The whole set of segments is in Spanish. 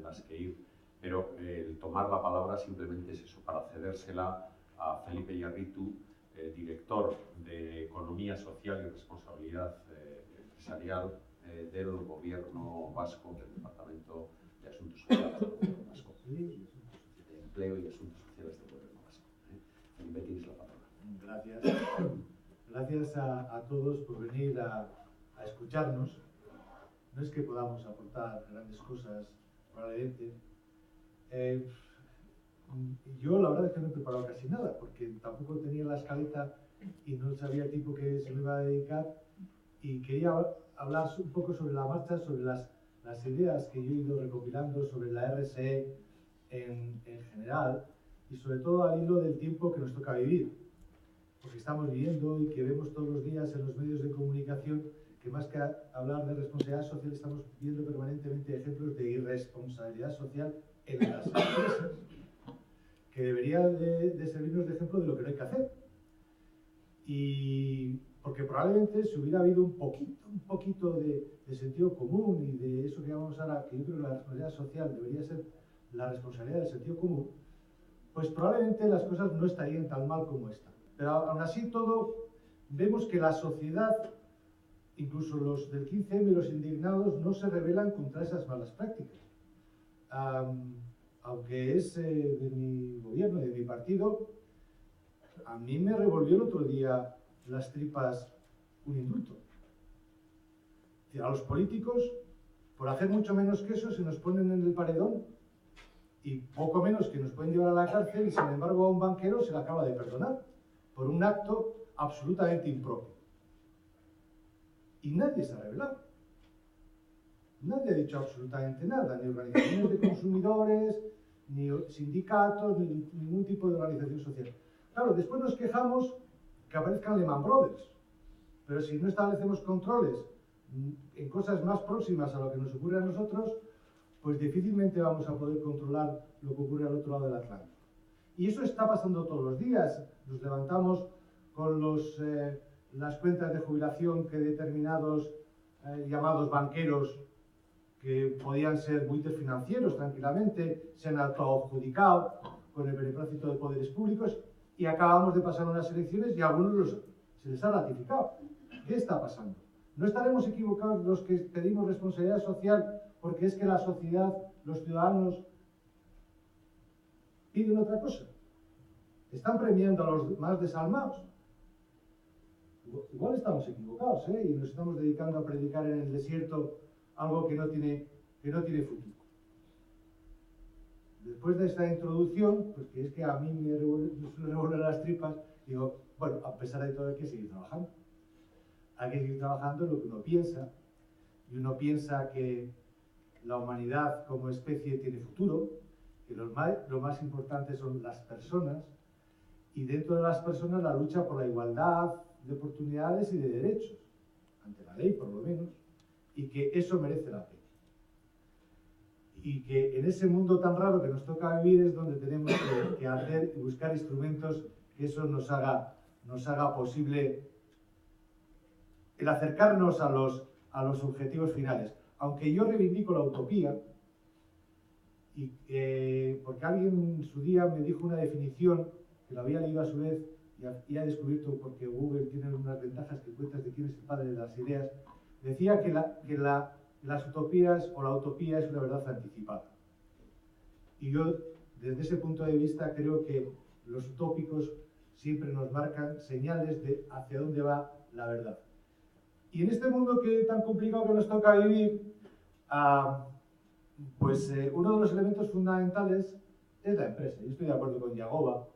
las que ir, pero el tomar la palabra simplemente es eso, para cedérsela a Felipe Iarritu, director de Economía Social y Responsabilidad Empresarial del Gobierno Vasco, del Departamento de Asuntos Sociales del Gobierno Vasco, de Empleo y Asuntos Sociales del Gobierno Vasco. Felipe, tienes la palabra. Gracias. Gracias a todos por venir a escucharnos. No es que podamos aportar grandes cosas, probablemente. Yo la verdad es que no he preparado casi nada, porque tampoco tenía la escaleta y no sabía el tiempo que se me iba a dedicar, y quería hablar un poco sobre la marcha, sobre las ideas que yo he ido recopilando sobre la RSE en general, y sobre todo al hilo del tiempo que nos toca vivir, porque estamos viviendo y que vemos todos los días en los medios de comunicación que más que hablar de responsabilidad social estamos viendo permanentemente ejemplos de irresponsabilidad social en las empresas, que debería de servirnos de ejemplo de lo que no hay que hacer. Y porque probablemente si hubiera habido un poquito de sentido común y de eso que llamamos ahora, que yo creo que la responsabilidad social debería ser la responsabilidad del sentido común, pues probablemente las cosas no estarían tan mal como están. Pero aún así todo, vemos que la sociedad, incluso los del 15M y los indignados, no se rebelan contra esas malas prácticas. Aunque es de mi gobierno, de mi partido, a mí me revolvió el otro día las tripas un indulto. Es decir, a los políticos, por hacer mucho menos que eso, se nos ponen en el paredón y poco menos que nos pueden llevar a la cárcel, y sin embargo a un banquero se le acaba de perdonar por un acto absolutamente impropio. Y nadie se ha rebelado. Nadie ha dicho absolutamente nada, ni organizaciones de consumidores, ni sindicatos, ni ningún tipo de organización social. Claro, después nos quejamos que aparezcan Lehman Brothers, pero si no establecemos controles en cosas más próximas a lo que nos ocurre a nosotros, pues difícilmente vamos a poder controlar lo que ocurre al otro lado del Atlántico. Y eso está pasando todos los días. Nos levantamos con las cuentas de jubilación que determinados llamados banqueros, que podían ser buitres financieros tranquilamente, se han autoadjudicado con el beneplácito de poderes públicos, y acabamos de pasar unas elecciones y a algunos se les ha ratificado. ¿Qué está pasando? ¿No estaremos equivocados los que pedimos responsabilidad social porque es que la sociedad, los ciudadanos, piden otra cosa? ¿Están premiando a los más desalmados? Igual estamos equivocados, y nos estamos dedicando a predicar en el desierto algo que no tiene futuro. Después de esta introducción, pues que es que a mí me revuelven las tripas, digo, bueno, a pesar de todo hay que seguir trabajando. Hay que seguir trabajando en lo que uno piensa, y uno piensa que la humanidad como especie tiene futuro, que lo más importante son las personas, y dentro de las personas la lucha por la igualdad de oportunidades y de derechos, ante la ley por lo menos, y que eso merece la pena. Y que en ese mundo tan raro que nos toca vivir es donde tenemos que hacer y buscar instrumentos que eso nos haga posible el acercarnos a los objetivos finales. Aunque yo reivindico la utopía, porque alguien en su día me dijo una definición que lo había leído a su vez y ha descubierto, porque Google tiene unas ventajas que cuentas de quién es el padre de las ideas, decía que las utopías o la utopía es una verdad anticipada. Y yo, desde ese punto de vista, creo que los utópicos siempre nos marcan señales de hacia dónde va la verdad. Y en este mundo tan complicado que nos toca vivir, uno de los elementos fundamentales es la empresa. Yo estoy de acuerdo con Yagoba,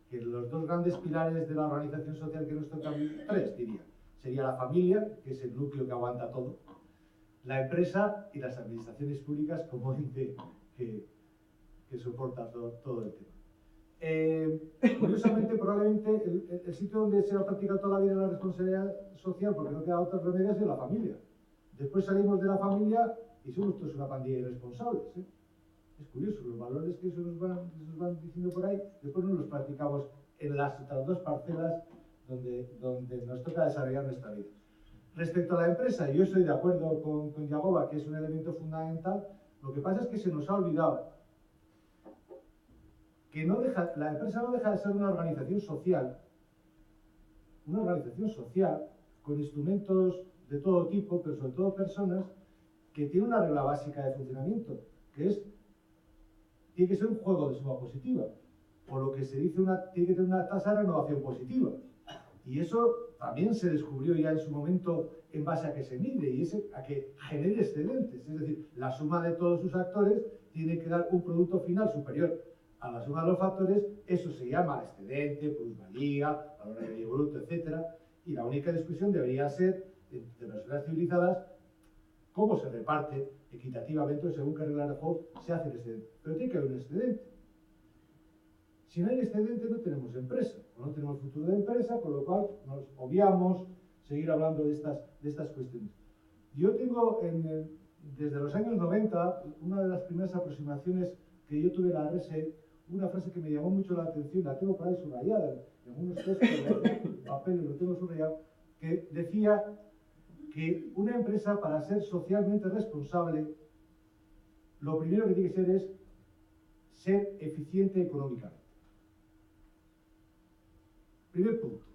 que los dos grandes pilares de la organización social que nos toca vivir, tres diría, sería la familia, que es el núcleo que aguanta todo, la empresa y las administraciones públicas como ente que soporta todo el tema. Curiosamente, probablemente el sitio donde se ha practicado toda la vida la responsabilidad social, porque no queda otro remedio, es la familia. Después salimos de la familia y somos todos una pandilla de irresponsables. Es curioso, los valores que se nos van diciendo por ahí, después no los practicamos en las otras dos parcelas donde nos toca desarrollar nuestra vida. Respecto a la empresa, yo estoy de acuerdo con Yagoba, que es un elemento fundamental, Lo que pasa es que se nos ha olvidado que la empresa no deja de ser una organización social con instrumentos de todo tipo, pero sobre todo personas que tienen una regla básica de funcionamiento, que es, tiene que ser un juego de suma positiva, o lo que se dice, tiene que tener una tasa de renovación positiva. Y eso también se descubrió ya en su momento en base a que se mide y a que genere excedentes. Es decir, la suma de todos sus actores tiene que dar un producto final superior a la suma de los factores. Eso se llama excedente, plusvalía, valor añadido bruto, etc. Y la única discusión debería ser, de personas civilizadas, cómo se reparte equitativamente, según qué reglas de juego se hace el excedente. Pero tiene que haber un excedente. Si no hay excedente, no tenemos empresa, o no tenemos futuro de empresa, con lo cual nos obviamos seguir hablando de estas cuestiones. Yo tengo, desde los años 90, una de las primeras aproximaciones que yo tuve a la RSE, una frase que me llamó mucho la atención, la tengo por ahí subrayada, en algunos textos, en papeles lo tengo subrayado, que decía que una empresa, para ser socialmente responsable, lo primero que tiene que ser es ser eficiente económicamente. Primer punto.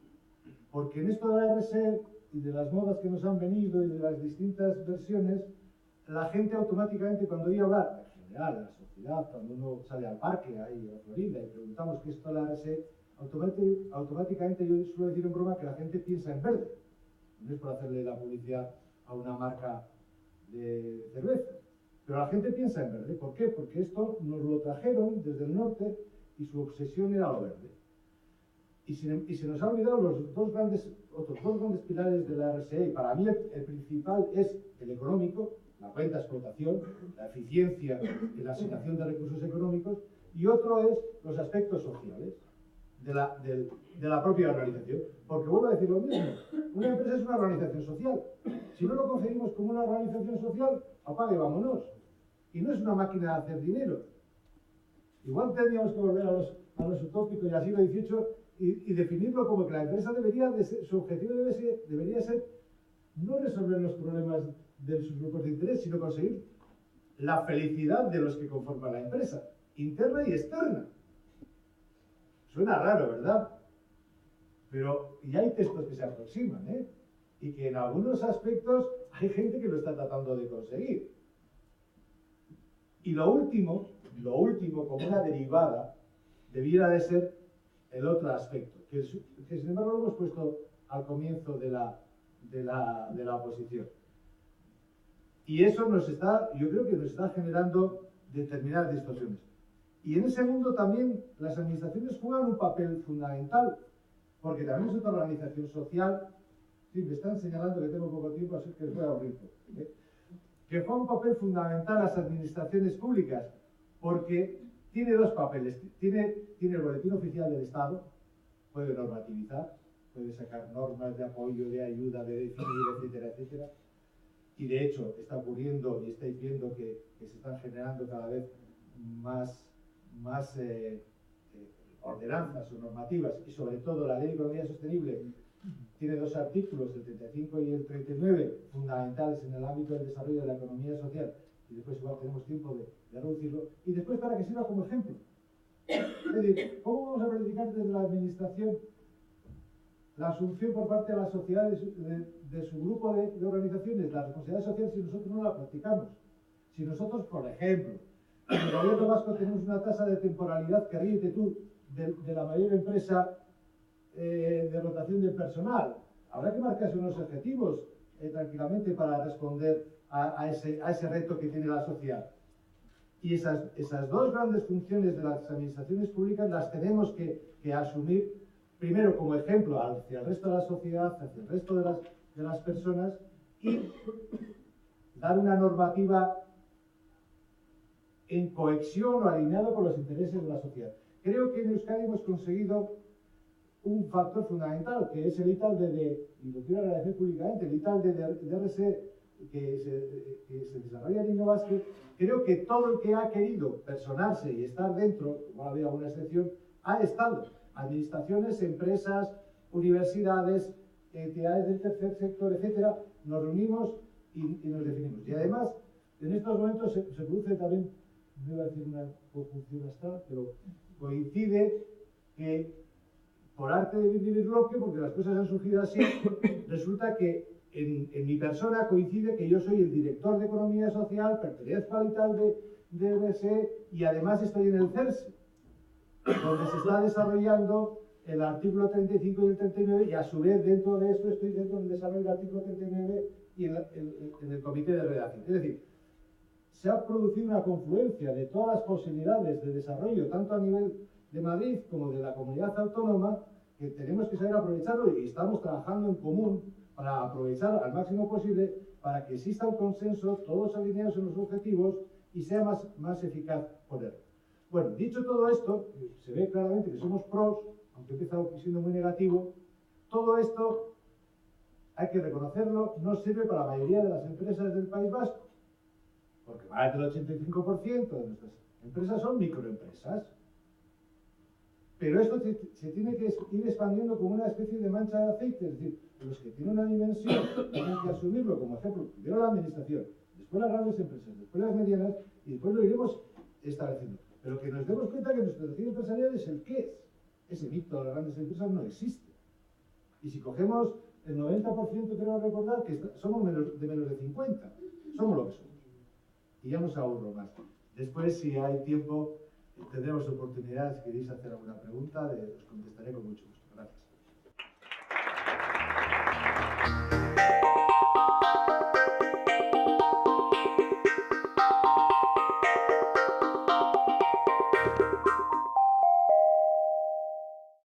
Porque en esto de la RSE y de las modas que nos han venido y de las distintas versiones, la gente automáticamente, cuando oye hablar, en general, en la sociedad, cuando uno sale al parque, ahí a Florida, y preguntamos qué es esto de la RSE, automáticamente yo suelo decir en broma que la gente piensa en verde. No es por hacerle la publicidad a una marca de cerveza. Pero la gente piensa en verde. ¿Por qué? Porque esto nos lo trajeron desde el norte y su obsesión era lo verde. Y se nos ha olvidado otros dos grandes pilares de la RSE. Y para mí el principal es el económico, la renta, explotación, la eficiencia en la asignación de recursos económicos, y otro es los aspectos sociales de la propia organización. Porque vuelvo a decir lo mismo, una empresa es una organización social. Si no lo concebimos como una organización social, apague y vámonos. Y no es una máquina de hacer dinero. Igual tendríamos que volver a los utópicos y al siglo XVIII y definirlo como que la empresa su objetivo debería ser no resolver los problemas de sus grupos de interés, sino conseguir la felicidad de los que conforman la empresa, interna y externa. Suena raro, ¿verdad? Pero ya hay textos que se aproximan, ¿eh? Y que en algunos aspectos hay gente que lo está tratando de conseguir. Y lo último, como una derivada, debiera de ser el otro aspecto, que sin embargo lo hemos puesto al comienzo de la oposición. Y eso yo creo que nos está generando determinadas distorsiones. Y en ese mundo también las administraciones juegan un papel fundamental, porque también es otra organización social. Sí, me están señalando que tengo poco tiempo, así que os voy a abrir. Que juega un papel fundamental las administraciones públicas, porque tiene dos papeles. Tiene el boletín oficial del Estado, puede normativizar, puede sacar normas de apoyo, de ayuda, de definir, etcétera, etcétera. Y de hecho está ocurriendo y estáis viendo que se están generando cada vez más ordenanzas o normativas, y sobre todo la Ley de Economía Sostenible tiene dos artículos, el 35 y el 39, fundamentales en el ámbito del desarrollo de la economía social, y después igual tenemos tiempo de reducirlo, y después para que sirva como ejemplo. Es decir, ¿cómo vamos a verificar desde la administración la asunción por parte de la sociedad de su grupo de organizaciones, la responsabilidad social, si nosotros no la practicamos? Si nosotros, por ejemplo, en el gobierno vasco tenemos una tasa de temporalidad que ríete tú de la mayor empresa de rotación del personal, habrá que marcarse unos objetivos tranquilamente para responder a ese reto que tiene la sociedad. Y esas dos grandes funciones de las administraciones públicas las tenemos que asumir primero como ejemplo hacia el resto de la sociedad, hacia el resto de las personas, y dar una normativa en cohesión o alineado con los intereses de la sociedad. Creo que en Euskadi hemos conseguido un factor fundamental, que es el ITALDE y lo quiero agradecer públicamente, el ITALDE de RSE que se desarrolla en InnoBasket. Creo que todo el que ha querido personarse y estar dentro, como había alguna excepción, ha estado. Administraciones, empresas, universidades, entidades del tercer sector, etcétera, nos reunimos y nos definimos. Y además, en estos momentos se produce también, no iba a decir una conjunción astral, pero coincide que por arte de vivir bloque, porque las cosas han surgido así, resulta que en mi persona coincide que yo soy el director de Economía Social, pertenezco al tal de BSE y además estoy en el CERSE, donde se está desarrollando el artículo 35 y el 39 y a su vez dentro de esto estoy dentro del desarrollo del artículo 39 y en el comité de redacción. Es decir, se ha producido una confluencia de todas las posibilidades de desarrollo, tanto a nivel de Madrid como de la comunidad autónoma, que tenemos que saber aprovecharlo y estamos trabajando en común para aprovechar al máximo posible para que exista un consenso, todos alineados en los objetivos y sea más eficaz ponerlo. Bueno, dicho todo esto, se ve claramente que somos pros, aunque he empezado siendo muy negativo. Todo esto, hay que reconocerlo, no sirve para la mayoría de las empresas del País Vasco, porque más del 85% de nuestras empresas son microempresas. Pero esto se tiene que ir expandiendo como una especie de mancha de aceite, es decir, los que tienen una dimensión tienen que asumirlo como ejemplo, primero la administración, después las grandes empresas, después las medianas y después lo iremos estableciendo. Pero que nos demos cuenta que nuestro tejido empresarial es el que es. Ese mito de las grandes empresas no existe. Y si cogemos el 90%, creo recordar que somos de menos de 50. Somos lo que somos. Y ya nos ahorro más. Después, si hay tiempo, tendremos oportunidad, si queréis hacer alguna pregunta, os contestaré con mucho gusto.